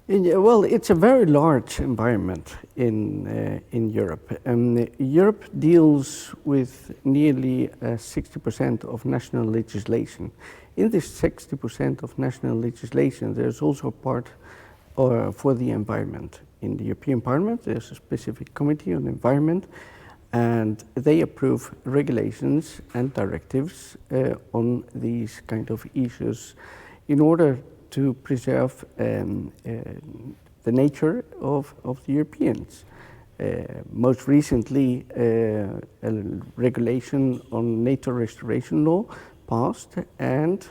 Well, it's a very large environment in Europe. Europe deals with nearly 60% of national legislation. In this 60% of national legislation, there's also a part for the environment. In the European Parliament, there's a specific committee on environment, and they approve regulations and directives on these kind of issues in order to preserve the nature of the Europeans. Most recently, a regulation on nature restoration law passed, and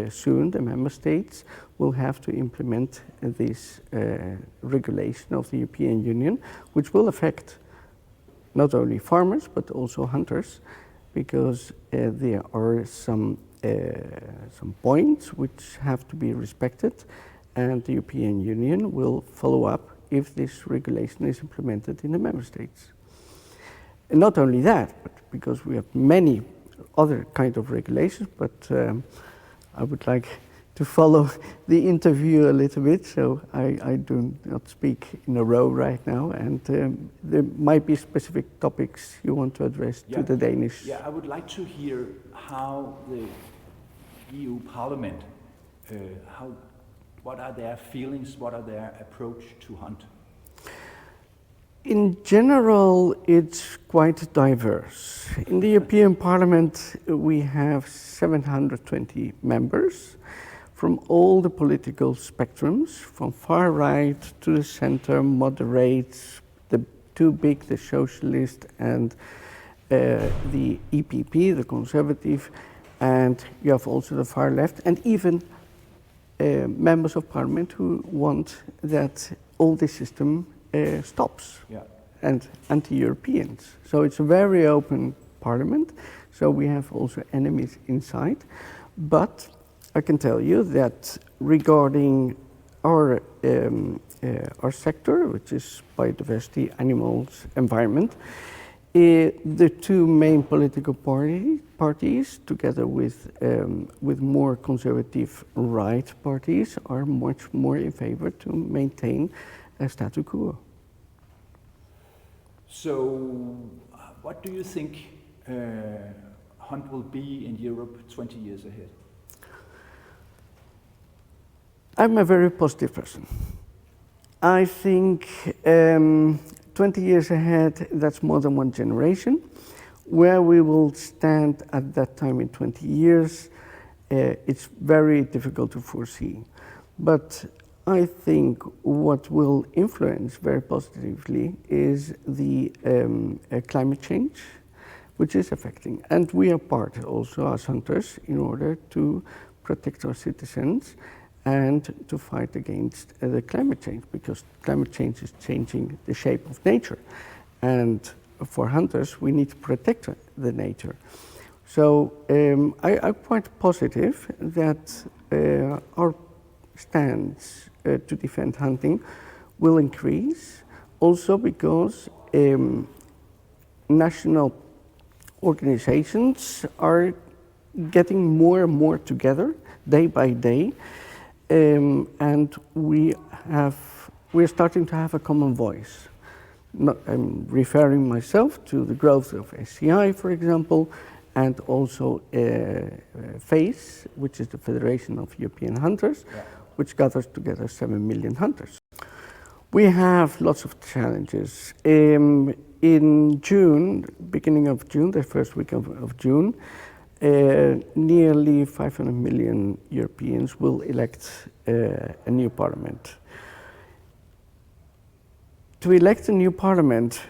soon the member states will have to implement this regulation of the European Union, which will affect not only farmers but also hunters, because there are some points which have to be respected, and the European Union will follow up if this regulation is implemented in the member states. And not only that, but because we have many other kind of regulations, but I would like to follow the interview a little bit, so I do not speak in a row right now, and there might be specific topics you want to address to the Danish. Yeah, I would like to hear how the EU Parliament, what are their feelings, what are their approach to hunt? In general, it's quite diverse. In the European Parliament, we have 720 members from all the political spectrums, from far right to the center, moderates, the two big, the socialist and the EPP, the conservative, and you have also the far left, and even members of parliament who want that all this system stops, and anti-Europeans. So it's a very open parliament, so we have also enemies inside. But I can tell you that regarding our sector, which is biodiversity, animals, environment, the two main political parties, together with more conservative right parties, are much more in favor to maintain a status quo. So, what do you think hunt will be in Europe 20 years ahead? I'm a very positive person. I think 20 years ahead, that's more than one generation. Where we will stand at that time in 20 years, it's very difficult to foresee. But I think what will influence very positively is the climate change, which is affecting. And we are part also as hunters in order to protect our citizens and to fight against the climate change, because climate change is changing the shape of nature. And for hunters, we need to protect the nature. So I'm quite positive that our stance to defend hunting will increase, also because national organizations are getting more and more together day by day, and we're starting to have a common voice. I'm referring myself to the growth of SCI, for example, and also FACE, which is the Federation of European Hunters, which gathers together 7 million hunters. We have lots of challenges. In June, beginning of June, the first week of June, nearly 500 million Europeans will elect a new parliament. To elect a new parliament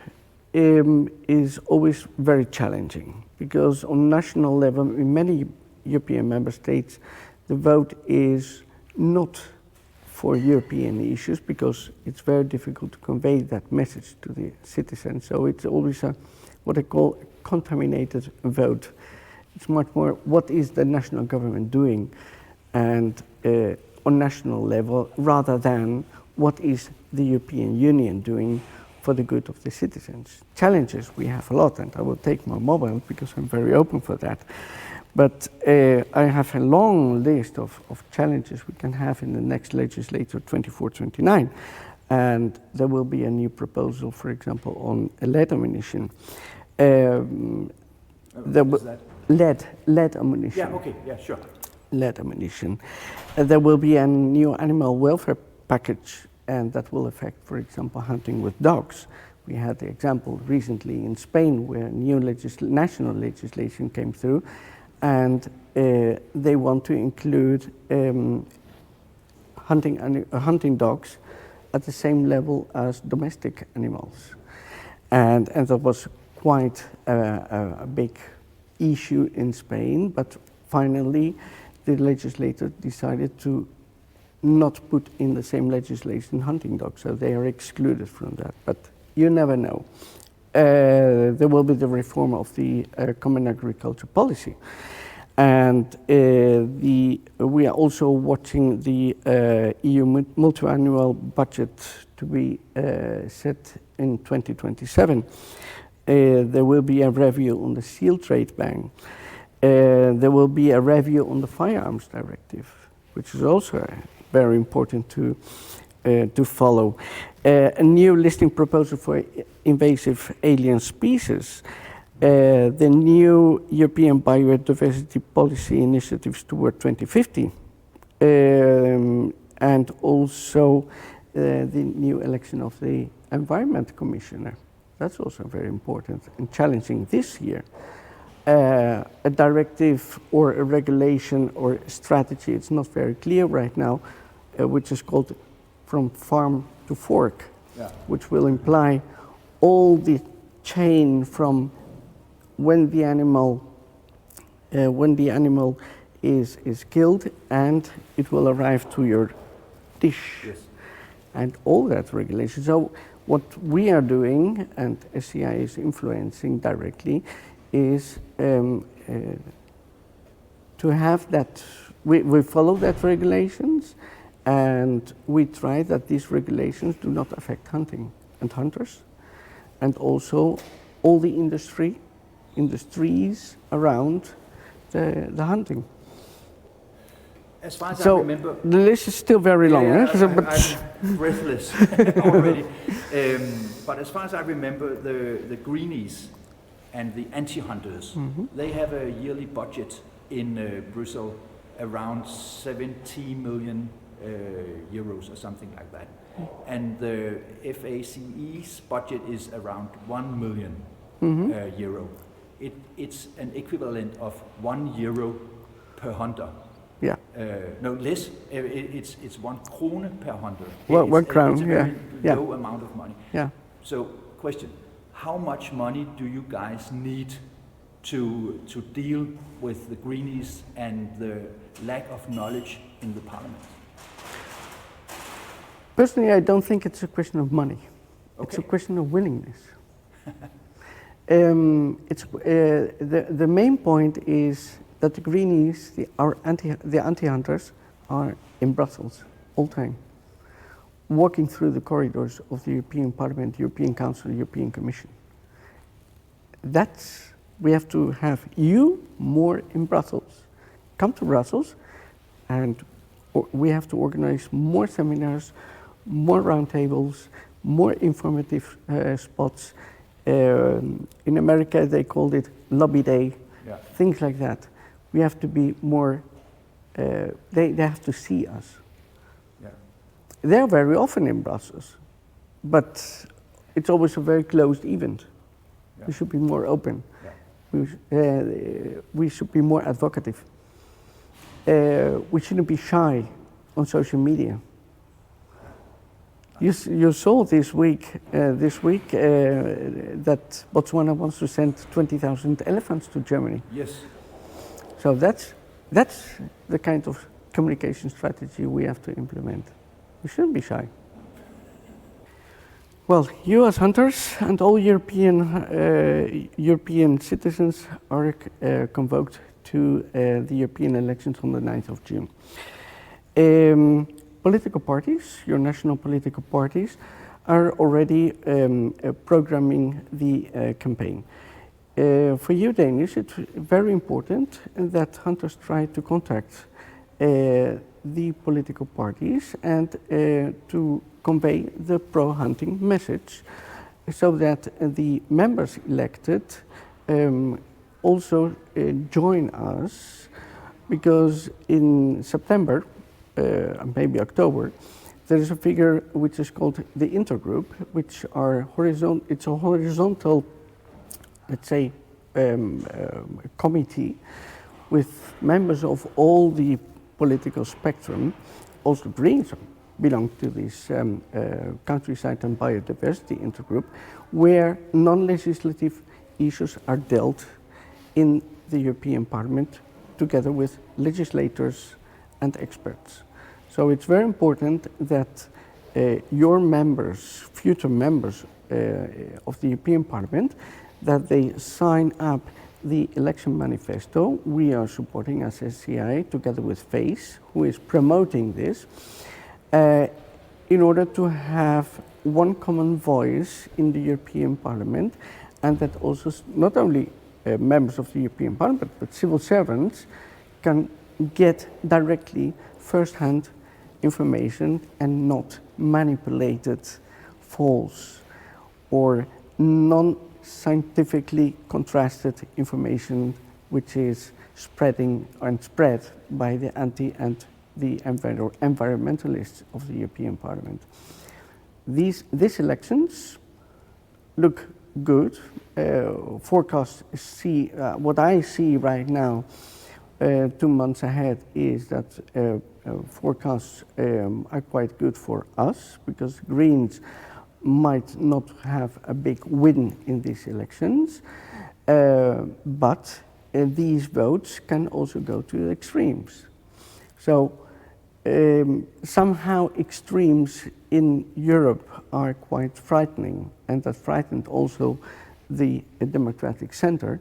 is always very challenging, because on national level, in many European member states, the vote is not for European issues, because it's very difficult to convey that message to the citizens. So it's always what I call a contaminated vote. It's much more what is the national government doing, and on national level, rather than what is the European Union doing for the good of the citizens. Challenges we have a lot, and I will take my mobile because I'm very open for that. But I have a long list of challenges we can have in the next legislature, 24-29. And there will be a new proposal, for example, on lead ammunition. What is that? Lead ammunition. Yeah, okay, yeah, sure. Lead ammunition. There will be a new animal welfare package, and that will affect, for example, hunting with dogs. We had the example recently in Spain where new national legislation came through, and they want to include hunting dogs at the same level as domestic animals. And that was quite a big issue in Spain, but finally the legislator decided to not put in the same legislation hunting dogs, so they are excluded from that. But you never know. There will be the reform of the Common Agriculture Policy. And we are also watching the EU multi-annual budget to be set in 2027. There will be a review on the seal trade ban. There will be a review on the firearms directive, which is also very important to follow. A new listing proposal for invasive alien species. The new European biodiversity policy initiatives toward 2050, and also the new election of the Environment Commissioner. That's also very important and challenging this year. A directive or a regulation or a strategy, it's not very clear right now, which is called From Farm to Fork, which will imply all the chain from when the animal is killed and it will arrive to your dish. Yes. And all that regulation. So what we are doing, and SCI is influencing directly, is to have that, we follow that regulations, and we try that these regulations do not affect hunting and hunters, and also all the industries around the hunting. As far as So I remember, the list is still very long. yeah, Eh? I'm breathless already. But as far as I remember, the greenies and the anti-hunters, they have a yearly budget in Brussel around 70 million euros or something like that. And the FACE's budget is around 1 million euro. It's an equivalent of €1 per hunter. Yeah. No less. It's 1 krone per hunter. Well, 1 crown. It's a Yeah. very low amount of money. Yeah. So, question: how much money do you guys need to deal with the greenies and the lack of knowledge in the parliament? Personally, I don't think it's a question of money. Okay. It's a question of willingness. The main point is that the greenies, the anti-hunters, are in Brussels all the time, walking through the corridors of the European Parliament, European Council, European Commission. We have to have you more in Brussels. Come to Brussels, and we have to organize more seminars, more roundtables, more informative spots. In America, they called it Lobby Day, things like that. We have to be more, they have to see us. Yeah. They're very often in Brussels, but it's always a very closed event. Yeah. We should be more open. Yeah. We should be more advocative. We shouldn't be shy on social media. You saw this week that Botswana wants to send 20,000 elephants to Germany. Yes. So that's the kind of communication strategy we have to implement. We shouldn't be shy. Well, you as hunters and all European citizens are convoked to the European elections on the 9th of June. Political parties, your national political parties, are already programming the campaign. for you Danish, it's very important that hunters try to contact the political parties and to convey the pro-hunting message, so that the members elected also join us, because in September, maybe October, there is a figure which is called the intergroup, which are it's a horizontal, let's say, committee with members of all the political spectrum. Also Greens belong to this countryside and biodiversity intergroup, where non-legislative issues are dealt in the European Parliament together with legislators and experts. So it's very important that your members, future members of the European Parliament, that they sign up the election manifesto. We are supporting as SCI together with FACE, who is promoting this, in order to have one common voice in the European Parliament, and that also not only members of the European Parliament but civil servants can get directly first-hand information and not manipulated, false or non-scientifically contrasted information which is spreading and spread by the anti and the environmentalists of the European Parliament. These elections look good. Forecasts see, what I see right now, 2 months ahead, is that forecasts are quite good for us, because Greens might not have a big win in these elections, but these votes can also go to the extremes. So somehow extremes in Europe are quite frightening, and that frightened also the democratic center.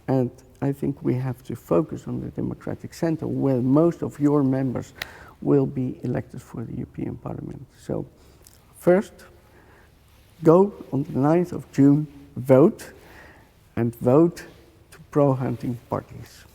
And I think we have to focus on the democratic center, where most of your members will be elected for the European Parliament. So first, go on the 9th of June, vote, and vote to pro-hunting parties.